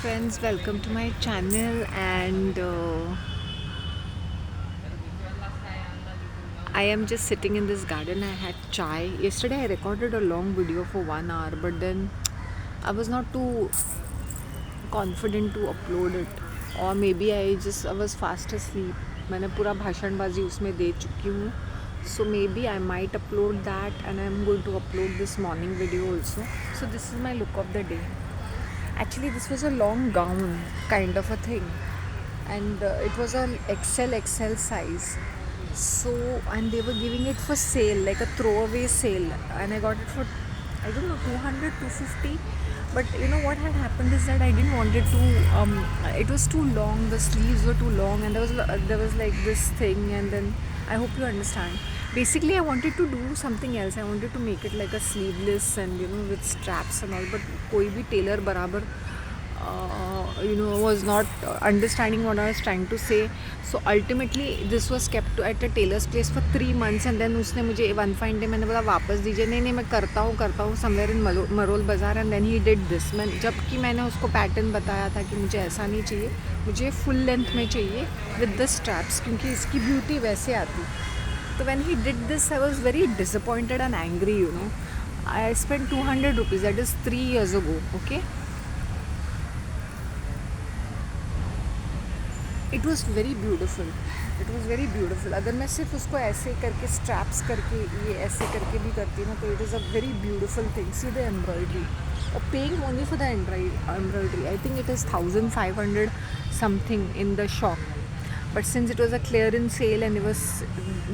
friends, welcome to my channel. And I am just sitting in this garden. I had chai yesterday. I recorded a long video for 1 hour, but then I was not too confident to upload it, or maybe I was fast asleep. मैंने पूरा भाषणबाजी उसमें दे चुकी हूँ. So maybe I might upload that, and I'm going to upload this morning video also. So this is my look of the day. Actually, this was a long gown kind of a thing, and it was an XL size. So, and they were giving it for sale, like a throwaway sale, and I got it for, I don't know, 200, 250. But you know what had happened is that I didn't want it to. It was too long. The sleeves were too long, and there was like this thing, and then I hope you understand. Basically, I wanted to do something else. I wanted to make it like a sleeveless and with straps and all. But कोई भी tailor बराबर was not understanding what I was trying to say. So ultimately this was kept at a tailor's place for 3 months, and then उसने मुझे one fine day मैंने बोला वापस दीजिए. नहीं मैं करता हूँ somewhere in मरोल बाज़ार. And then he did this. जबकि मैंने उसको पैटर्न बताया था कि मुझे ऐसा नहीं चाहिए, मुझे फुल लेंथ में चाहिए विद द स्ट्रैप्स, क्योंकि इसकी ब्यूटी वैसे आती. So when he did this, I was very disappointed and angry. I spent 200 rupees, that is 3 years ago. Okay, it was very beautiful. अगर मैं सिर्फ उसको ऐसे करके स्ट्रैप्स करके ये ऐसे करके भी करती ना, तो it is a very beautiful thing. See the embroidery, और paying only for the embroidery. I think it is 1500 something in the shop. But since it was a clearance sale and he was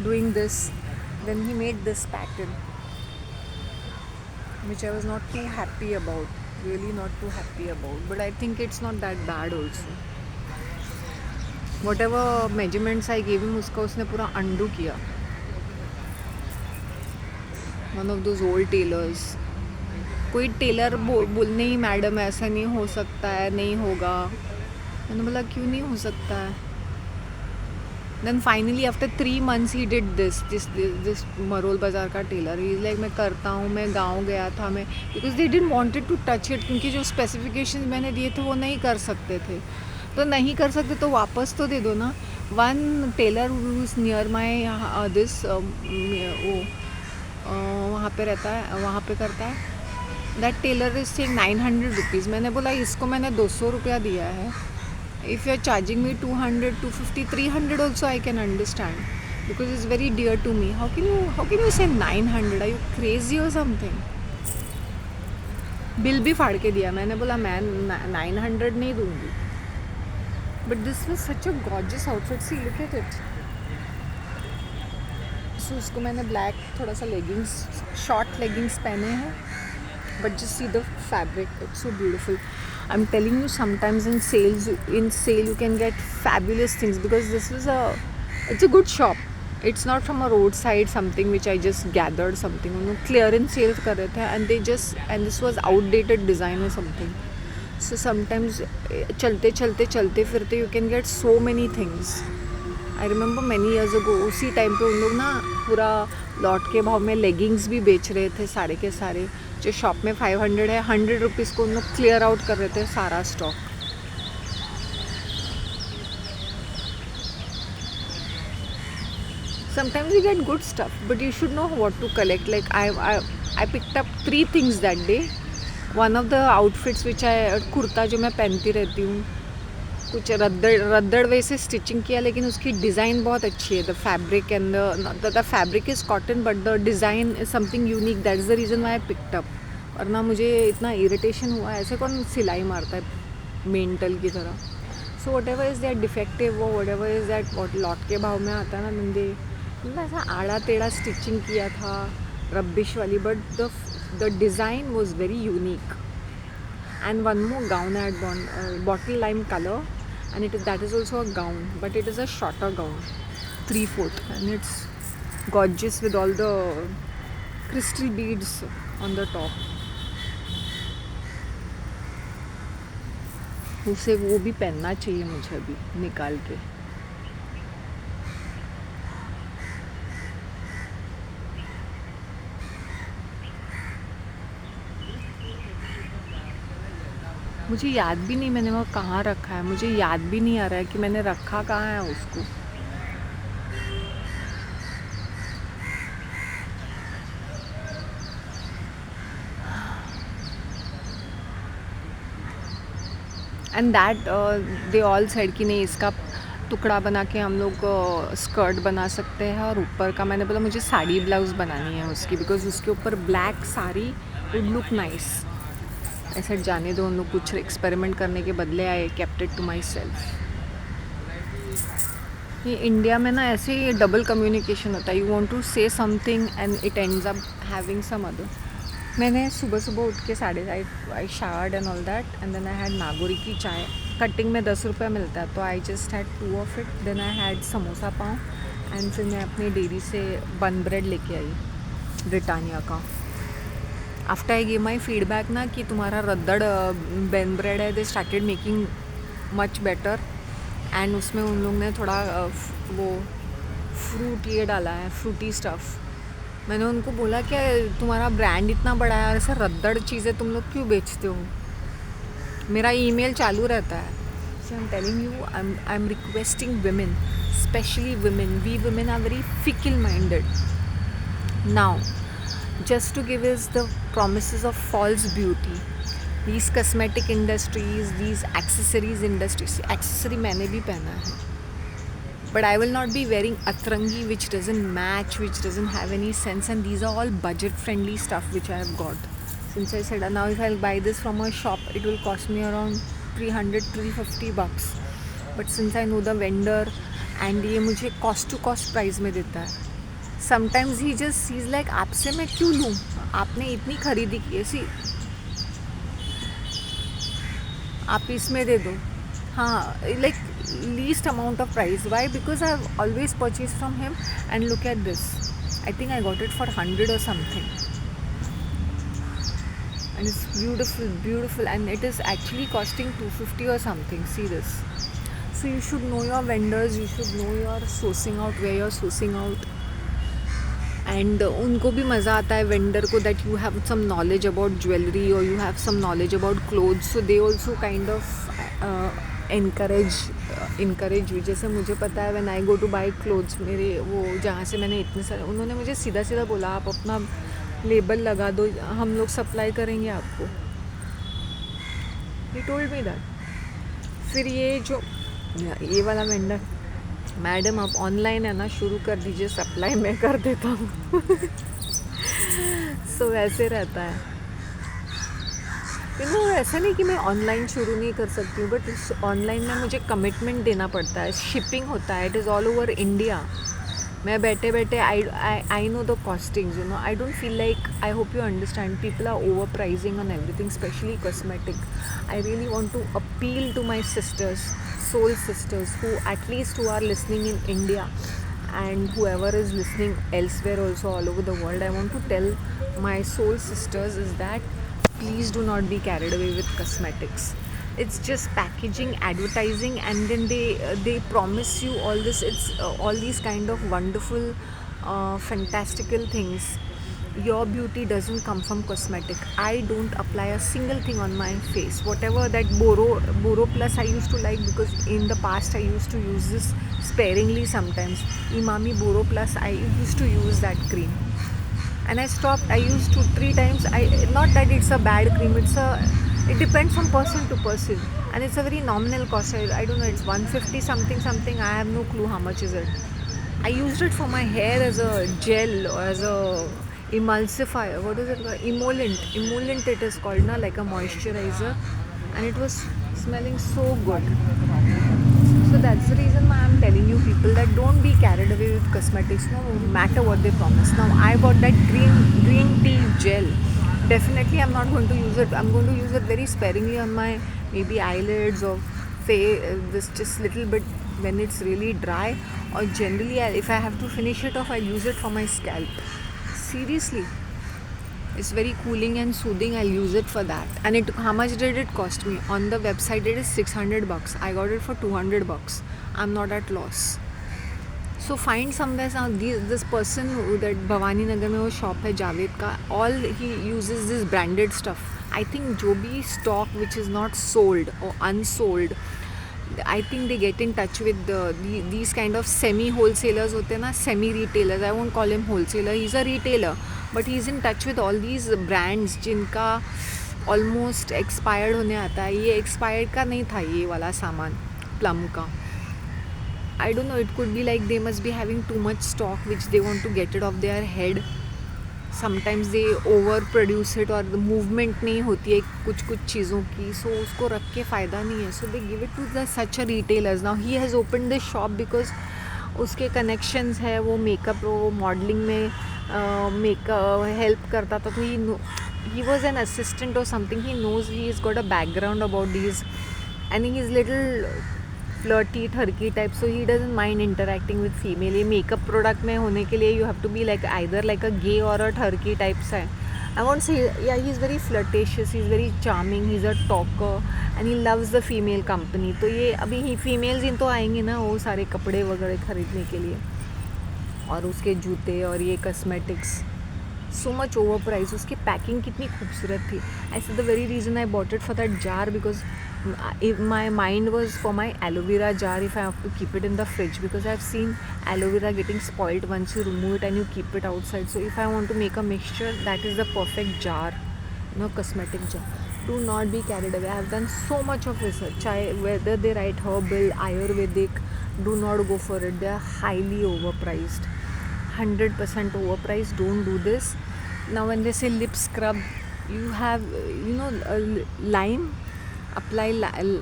doing this, then he made this pattern, which I was not too happy about. Really not too happy about. But I think it's not that bad also. Whatever measurements I gave him, उसका उसने पूरा undo किया. One of those old tailors. कोई Taylor बोल नहीं madam ऐसा नहीं हो सकता है, नहीं होगा. मैंने बोला क्यों नहीं हो सकता है. Then finally after 3 months he did this Marol बाज़ार का टेलर. ही इज़ लाइक मैं करता हूँ, मैं गाँव गया था, मैं because they didn't wanted to touch it, क्योंकि जो स्पेसिफिकेशंस मैंने दिए थे वो नहीं कर सकते थे. तो नहीं कर सकते तो वापस तो दे दो ना. One tailor who is near my this वो वहाँ पे रहता है, वहाँ पे करता है. That tailor is saying 900 rupees. मैंने बोला इसको मैंने 200 रुपया दिया है. If you are charging me 200, 250, 300 also I can understand, because is very dear to me. How can you say 900? Are you crazy और समथिंग? बिल भी फाड़ के दिया. मैंने बोला मैं 900 नहीं दूँगी. But this was such a gorgeous outfit. See, look at it. So उसको मैंने ब्लैक थोड़ा सा लेगिंग्स, शॉर्ट लेगिंग्स पहने हैं. But just see the fabric. It's so beautiful. I'm telling you, sometimes in sale you can get fabulous things, because it's a good shop. It's not from a roadside something which I just gathered something. Clearance sale कर रहे थे, and this was outdated design or something. So sometimes चलते फिरते you can get so many things. I remember many years ago, उसी time पे उन लोग ना पूरा लॉट के भाव में लेगिंग्स भी बेच रहे थे, सारे के सारे. जो शॉप में 500 है, 100 रुपीज़ को उन लोग क्लियर आउट कर रहे थे सारा stock. Sometimes you get good stuff, but you should know what to collect. Like I picked up 3 things that day. One of the outfits which kurta जो मैं पहनती रहती हूँ, कुछ रद्दड़ वैसे स्टिचिंग किया, लेकिन उसकी डिज़ाइन बहुत अच्छी है. The fabric and the fabric is cotton, but the design is something unique. That is the reason why I picked up. वरना मुझे इतना इरिटेशन हुआ, ऐसे कौन सिलाई मारता है मेंटल की तरह. So whatever is that defective, वो whatever is that lot के भाव में आता है ना नंदे, मतलब ऐसा आड़ा टेढ़ा स्टिचिंग किया था, रबिश वाली. But the design was very unique. And one more gown I had bottle lime color, and that is also a gown, but it is a shorter gown, 3/4, and it's gorgeous with all the crystal beads on the top. उसे वो भी पहनना चाहिए मुझे अभी निकाल के. मुझे याद भी नहीं मैंने वो कहाँ रखा है, मुझे याद भी नहीं आ रहा है कि मैंने रखा कहाँ है उसको. And that they all said कि नहीं इसका टुकड़ा बना के हम लोग स्कर्ट बना सकते हैं. और ऊपर का मैंने बोला मुझे साड़ी ब्लाउज़ बनानी है उसकी, बिकॉज उसके ऊपर black sari would look nice. ऐसे जाने दो, उन लोग कुछ एक्सपेरिमेंट करने के बदले I kept it to myself. ये इंडिया में ना ऐसे ही डबल कम्युनिकेशन होता है. You want to say something and it ends up having some other. मैंने सुबह सुबह उठ के I showered and all that and then I had Nagori की चाय. कटिंग में 10 रुपये मिलता है, तो I just had 2 of it. Then I had samosa pav and फिर मैं अपनी डेयरी से बन ब्रेड लेके आई ब्रिटानिया का. After I give my feedback ना कि तुम्हारा रद्दड़ बन ब्रेड है, they started making much better. And उसमें उन लोग ने थोड़ा वो फ्रूट ये डाला है, फ्रूटी स्टफ़. मैंने उनको बोला कि तुम्हारा ब्रांड इतना बड़ा है और ऐसा रद्दड़ चीज़ें तुम लोग क्यों बेचते हो. मेरा ईमेल चालू रहता है. So I am telling you, I am requesting women, specially women. We women are very fickle minded. Now, just to give us the promises of false beauty, these cosmetic industries, these accessories industries. Accessory मैंने भी पहना है, but I will not be wearing atrangi which doesn't match, which doesn't have any sense. And these are all budget friendly stuff which I have got. Since I said now if I'll buy this from a shop, it will cost me around 300-350 bucks. But since I know the vendor and ये मुझे cost to cost price में देता है. Sometimes he's like आपसे मैं क्यों लूँ, आपने इतनी खरीदी की है, सी आप इसमें दे दो. हाँ, like least amount of price. Why? Because I've always purchased from him. And look at this, I think I got it for 100 or something, and it's beautiful, and it is actually costing 250 or something. See this. So you should know your vendors, you should know your sourcing out, where you're sourcing out. And उनको भी मज़ा आता है vendor को that you have some knowledge about jewelry or you have some knowledge about clothes, so they also kind of encourage you. जैसे मुझे पता है when I go to buy clothes, मेरे वो जहाँ से मैंने इतने सारे, उन्होंने मुझे सीधा सीधा बोला आप अपना लेबल लगा दो, हम लोग सप्लाई करेंगे आपको. He told me that. फिर ये वाला वेंडर, मैडम आप ऑनलाइन है ना, शुरू कर दीजिए, सप्लाई मैं कर देता हूँ. सो ऐसे रहता है. ऐसा नहीं कि मैं ऑनलाइन शुरू नहीं कर सकती हूँ, बट ऑनलाइन में मुझे कमिटमेंट देना पड़ता है, शिपिंग होता है, it is all over India. मैं बैठे बैठे I know the costings, you know. I don't feel like, I hope you understand, people are over prizing on everything, specially cosmetic. I really want to appeal to my sisters, soul sisters, who at least who are listening in India and whoever is listening elsewhere also all over the world. I want to tell my soul sisters is that please do not be carried away with cosmetics. It's just packaging, advertising, and then they promise you all this. It's all these kind of wonderful fantastical things. Your beauty doesn't come from cosmetic. I don't apply a single thing on my face. Whatever that Boro Plus I used to like, because in the past I used to use this sparingly sometimes. Imami Boro Plus, I used to use that cream, and I stopped. I used 2-3 times. Not that it's a bad cream. It depends from person to person, and it's a very nominal cost. I don't know. It's 150 something. I have no clue how much is it. I used it for my hair as a gel or as a emulsifier. What is it called? Emollient it is called, na, like a moisturizer, and it was smelling so good. So that's the reason why I'm telling you people that don't be carried away with cosmetics, no matter what they promise. Now I bought that green tea gel. Definitely I'm not going to use it. I'm going to use it very sparingly on my maybe eyelids or this just little bit when it's really dry, or generally if I have to finish it off, I'll use it for my scalp. Seriously, it's very cooling and soothing. I'll use it for that. And how much did it cost me? On the website it is 600 bucks. I got it for 200 bucks. I'm not at loss. So find somewhere. Now this person that Bhavani Nagar में वो shop है जावेद का, all he uses this branded stuff. I think जो भी stock which is not sold or unsold, I think they get in touch with these kind of semi wholesalers होते हैं ना, semi retailers. I won't call him wholesaler. He's a retailer, but he's in touch with all these brands जिनका almost expired होने आता है. ये expired का नहीं था ये वाला सामान प्लम का. I don't know, it could be like they must be having too much stock which they want to get it off their head. Sometimes they over produce it और movement नहीं होती है कुछ कुछ चीज़ों की, so उसको रख के फ़ायदा नहीं है. So they give it to the such a retailers. Now he has opened this shop because उसके connections है, वो makeup वो modeling में makeup help करता था, तो he was an assistant or something. He knows, he's got a background about these, and he's little flirty turkey type, so he doesn't mind interacting with female. ये makeup product में होने के लिए you have to be like either like a gay or a ठर्की type सा है. I won't say, yeah, he's very flirtatious, he's very charming, he's a talker and he loves the female company. तो ये अभी ही females ही तो आएंगी ना वो सारे कपड़े वगैरह खरीदने के लिए, और उसके जूते और ये cosmetics. So much over price. उसकी पैकिंग कितनी खूबसूरत थी. I said the very reason I bought it for that jar because my mind was for my aloe vera jar if I have to keep it in the fridge, because I've seen aloe vera getting spoiled once you remove it and you keep it outside. So if I want to make a mixture, that is the perfect jar, cosmetic jar. Do not be carried away. I have done so much of research. Whether they write herbal, ayurvedic, do not go for it. They are highly overpriced, 100% overpriced. Don't do this. Now when they say lip scrub, you have lime. Apply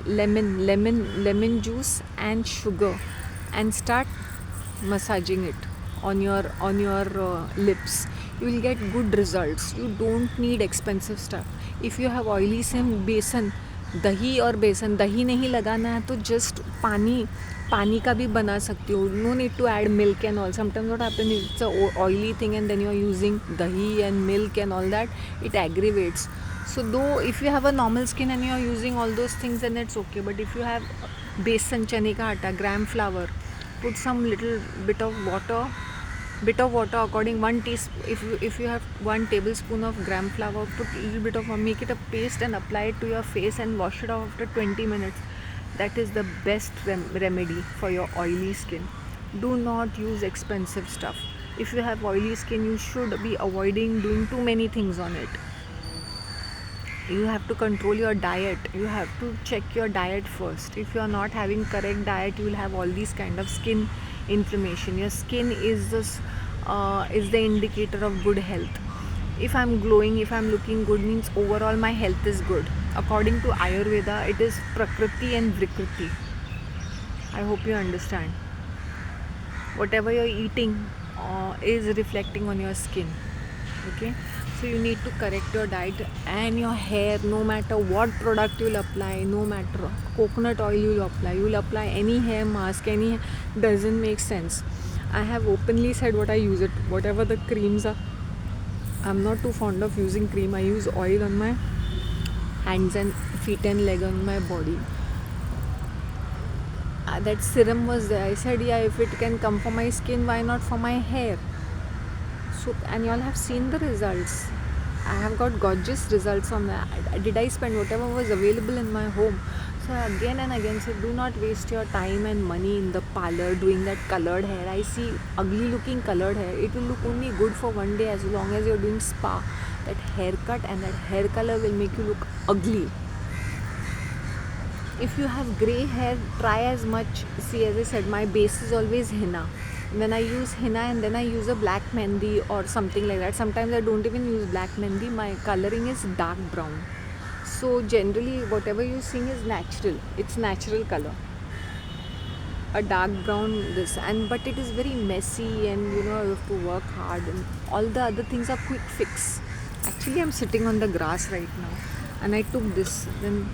lemon juice and sugar and start massaging it on your lips. You will get good results. You don't need expensive stuff. If you have oily skin, बेसन, दही और बेसन, दही नहीं लगाना है तो just पानी का भी बना सकती हो. No need to add milk and all. Sometimes what happens is it's a oily thing and then you are using dahi and milk and all that. It aggravates. So though if you have a normal skin and you are using all those things, then it's okay. But if you have besan, chane ka atta, gram flour, put some little bit of water according 1 teaspoon. If you have 1 tablespoon of gram flour, put a little bit of, make it a paste and apply it to your face and wash it off after 20 minutes. That is the best remedy for your oily skin. Do not use expensive stuff. If you have oily skin, you should be avoiding doing too many things on it. You have to control your diet. You have to check your diet first. If you are not having correct diet, you will have all these kind of skin inflammation. Your skin is the indicator of good health. If I'm glowing, if I'm looking good, means overall my health is good. According to Ayurveda, it is Prakriti and Vrikriti. I hope you understand. Whatever you're eating is reflecting on your skin. Okay, so you need to correct your diet and your hair. No matter what product you'll apply, no matter coconut oil you'll apply any hair mask, doesn't make sense. I have openly said what I use it, whatever the creams are. I'm not too fond of using cream. I use oil on my hands and feet and leg on my body. That serum was there. I said, yeah, if it can come for my skin, why not for my hair? So, and you all have seen the results. I have got gorgeous results from that. Did I spend whatever was available in my home? So again and again say, do not waste your time and money in the parlor doing that colored hair. I see ugly looking colored hair. It will look only good for one day as long as you're doing spa. That haircut and that hair color will make you look ugly. If you have grey hair, try as much. See, as I said, my base is always henna. When I use henna and then I use a black mehndi or something like that. Sometimes I don't even use black mehndi. My coloring is dark brown. So generally whatever you're seeing is natural. It's natural color. A dark brown this, but it is very messy and you have to work hard and all the other things are quick fix. Actually I'm sitting on the grass right now and I took this and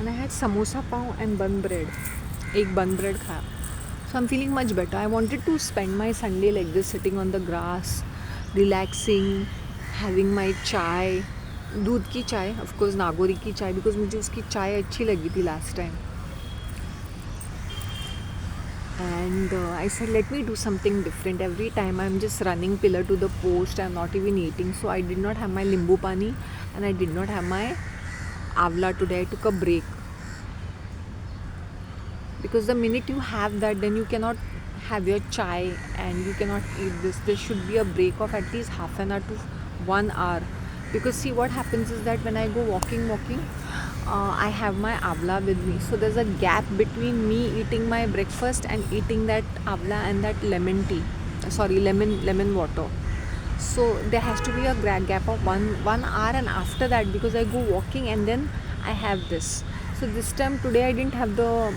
I had samosa pav and bun bread. Ek bun bread khaya. So I'm feeling much better. I wanted to spend my Sunday like this, sitting on the grass, relaxing, having my chai, दूध की चाय, of course Nagauri की चाय, because मुझे उसकी चाय अच्छी लगी थी last time. And I said, let me do something different. Every time I'm just running pillar to the post, I'm not even eating. So I did not have my limbu pani and I did not have my avla today. I took a break because the minute you have that, then you cannot have your chai and you cannot eat this. There should be a break of at least half an hour to 1 hour, because see what happens is that when I go walking, I have my avla with me, so there's a gap between me eating my breakfast and eating that avla and that lemon tea, sorry, lemon water. So there has to be a gap of one hour, and after that, because I go walking and then I have this. So this time today I didn't have the,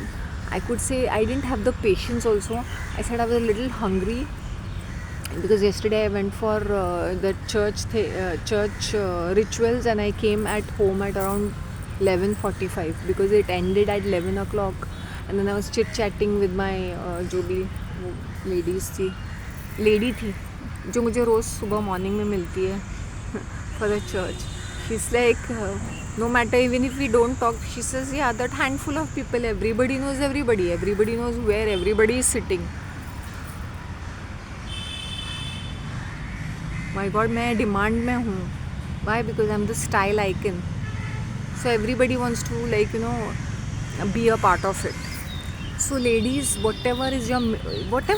I could say I didn't have the patience also. I said I was a little hungry because yesterday I went for the church rituals, and I came at home at around 11:45 because it ended at 11 o'clock. And then I was chit chatting with my जो भी वो ladies थी, lady थी जो मुझे रोज़ सुबह morning में मिलती है for the church. She's like, no matter, even if we don't talk, she says, yeah, that handful of people, everybody knows everybody. Everybody knows where everybody is sitting. My God, मैं demand में हूँ. Why? Because I'm the style icon. So everybody wants to, like, be a part of it. So ladies, whatever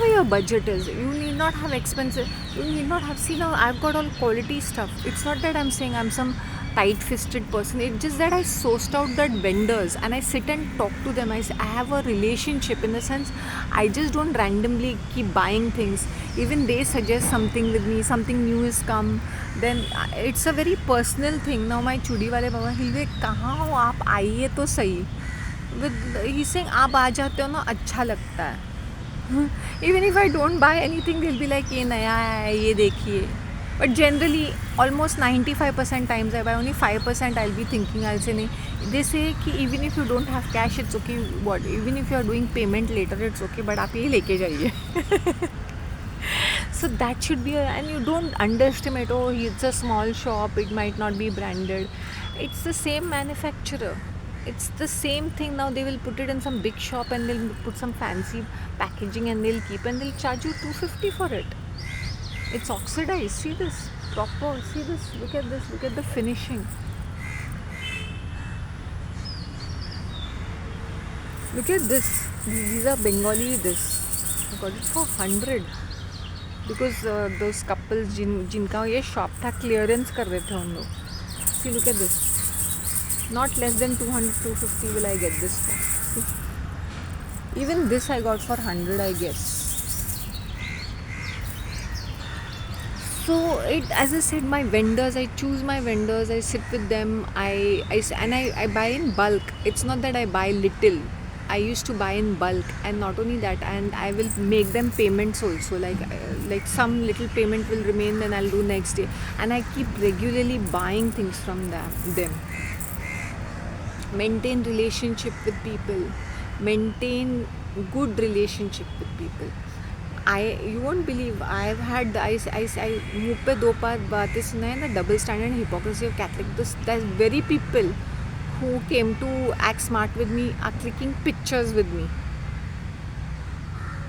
your budget is, you need not have expensive, you need not have, see now I've got all quality stuff. It's not that I'm saying I'm some tight-fisted person. It's just that I sourced out that vendors and I sit and talk to them. I have a relationship, in the sense I just don't randomly keep buying things. Even they suggest something with me, something new has come, then it's a very personal thing. Now my chudi wale baba, he'll be, कहाँ हो आप, आइए तो सही. With he's saying, आप आ जाते हो ना, अच्छा लगता है. Even if I don't buy anything, they'll be like, ये नया है, ये देखिए. But generally, almost 95% times I buy, only 5% I'll be thinking, I'll say नहीं. They say कि even if you don't have cash, it's okay. What? Even if you are doing payment later, it's okay. But आप ये लेके जाइए. So that should be and you don't underestimate, oh, it's a small shop, it might not be branded. It's the same manufacturer. It's the same thing. Now they will put it in some big shop and they'll put some fancy packaging and they'll keep, and they'll charge you 250 for it. It's oxidized. See this proper. See this. Look at this. Look at the finishing. Look at this. These are Bengali. This I got it for 100 because those couples जिनका ये shop था, clearance कर रहे थे उन लोग. See, look at this. Not less than 200, 250 will I get this for. Even this I got for 100, I guess. So it, as I said, my vendors, I choose my vendors, I sit with them, I buy in bulk. It's not that I buy little. I used to buy in bulk, and not only that, and I will make them payments also. Like some little payment will remain, then I'll do next day, and I keep regularly buying things from them. Maintain relationship with people, maintain good relationship with people. You won't believe, I've had I मुँह पे दो बातें सुना है ना, double standard, hypocrisy of Catholic. There's very people who came to act smart with me are clicking pictures with me.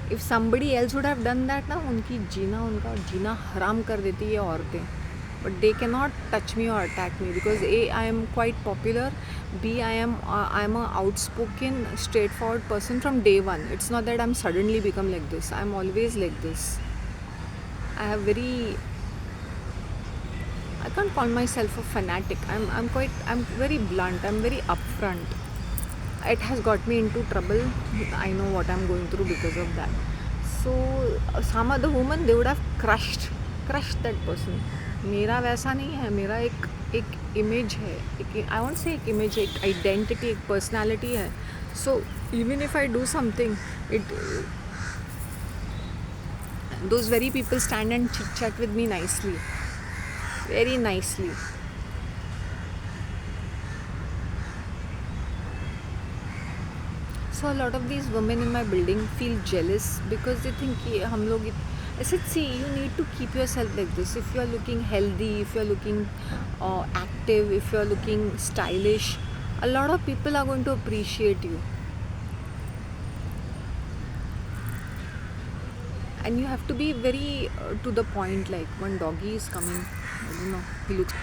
If somebody else would have done that ना, उनका जीना हराम कर देती ये औरतें. But they cannot touch me or attack me because A, I am quite popular. B, I'm a outspoken, straightforward person from day one. It's not that I'm suddenly become like this. I'm always like this. I can't call myself a fanatic. I'm very blunt. I'm very upfront. It has got me into trouble. I know what I'm going through because of that. So some other woman, they would have crushed that person. मेरा वैसा नहीं है. मेरा एक image है, I won't say एक image, एक identity, एक पर्सनालिटी है. So even if I do something, those very people stand and chit chat with me nicely, very nicely. So a lot of these women in my building feel jealous because they think कि हम लोग, I said, see, you need to keep yourself like this. If you are looking healthy, if you are looking active, if you are looking stylish, a lot of people are going to appreciate you. and you have to be very to the point. Like one doggy is coming, I don't know, he looks.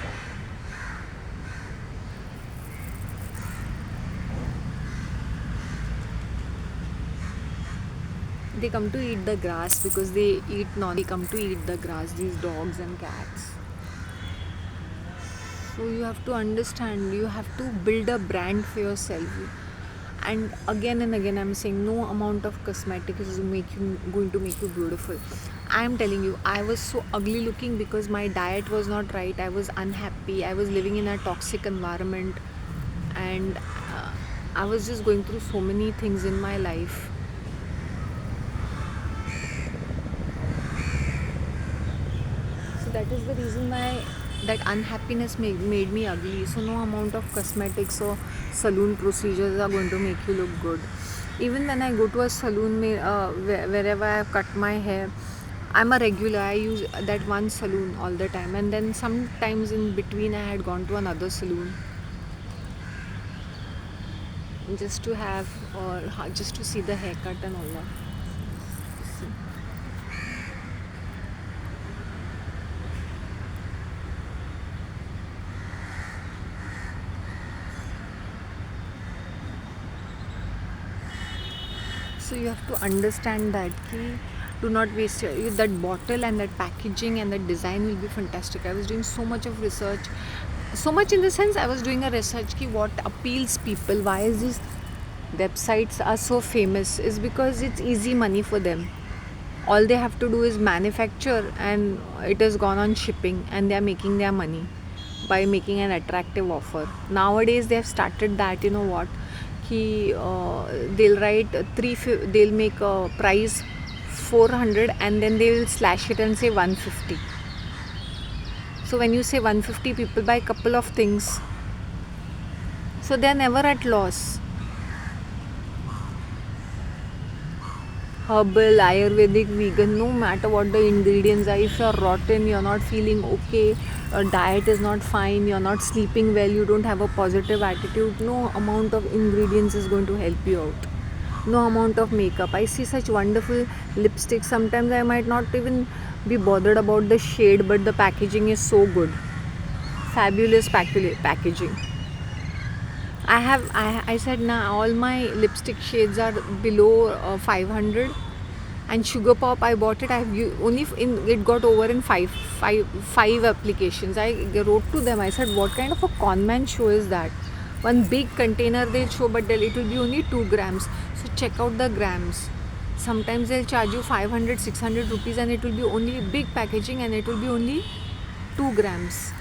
They come to eat the grass because they eat non. They come to eat the grass. These dogs and cats. So you have to understand. You have to build a brand for yourself. And again, I'm saying no amount of cosmetic is going to make you beautiful. I am telling you, I was so ugly looking because my diet was not right. I was unhappy. I was living in a toxic environment, and I was just going through so many things in my life. So that is the reason why that unhappiness made me ugly. So no amount of cosmetics or saloon procedures are going to make you look good. Even when I go to a saloon, wherever I have cut my hair, I'm a regular. I use that one saloon all the time, and then sometimes in between I had gone to another saloon just to have or just to see the haircut and all that. So you have to understand that key. Do not waste that bottle, and that packaging and that design will be fantastic. I was doing so much of research, so much in the sense I was doing a research key what appeals people. Why is these websites are so famous? Is because it's easy money for them. All they have to do is manufacture, and it has gone on shipping, and they are making their money by making an attractive offer. Nowadays they have started that, you know what, कि they'll write they'll make a price 400 and then they will slash it and say 150. So when you say 150, people buy a couple of things, so they're never at loss. Herbal, Ayurvedic, vegan, no matter what the ingredients are, if you're rotten, you're not feeling okay, your diet is not fine, you're not sleeping well, you don't have a positive attitude, no amount of ingredients is going to help you out. No amount of makeup. I see such wonderful lipsticks. Sometimes I might not even be bothered about the shade, but the packaging is so good. Fabulous packaging. I said now all my lipstick shades are below 500, and Sugar Pop I bought it. It got over in five applications. I wrote to them. I said, what kind of a conman show is that? One big container they show, but it will be only 2 grams. So check out the grams. Sometimes they'll charge you 500, 600 rupees, and it will be only big packaging, and it will be only 2 grams.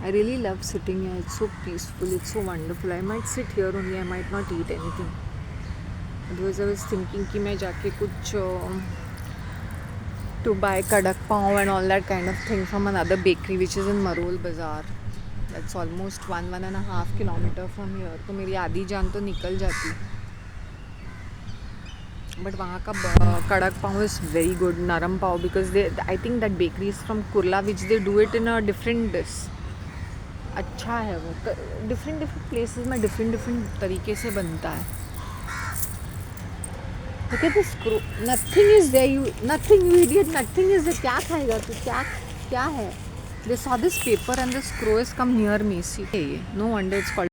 I really love sitting here. It's so peaceful. It's so wonderful. I might sit here only. I might not eat anything. Otherwise, I was thinking कि मैं जाके कुछ to buy kadak pav and all that kind of thing from another bakery which is in Marol Bazaar. That's almost 1.5 kilometer from here. तो मेरी आधी जान तो निकल जाती. But वहाँ का kadak pav is very good, naram pav, because I think that bakery is from Kurla, which they do it in a different dish. अच्छा है वो. डिफरेंट प्लेसेस में डिफरेंट तरीके से बनता है. Look at this screw. Nothing is there. Nothing, you idiot. Nothing is there. क्या खाएगा तू? क्या है? They saw this paper and the screw has come near me. See, no wonder it's called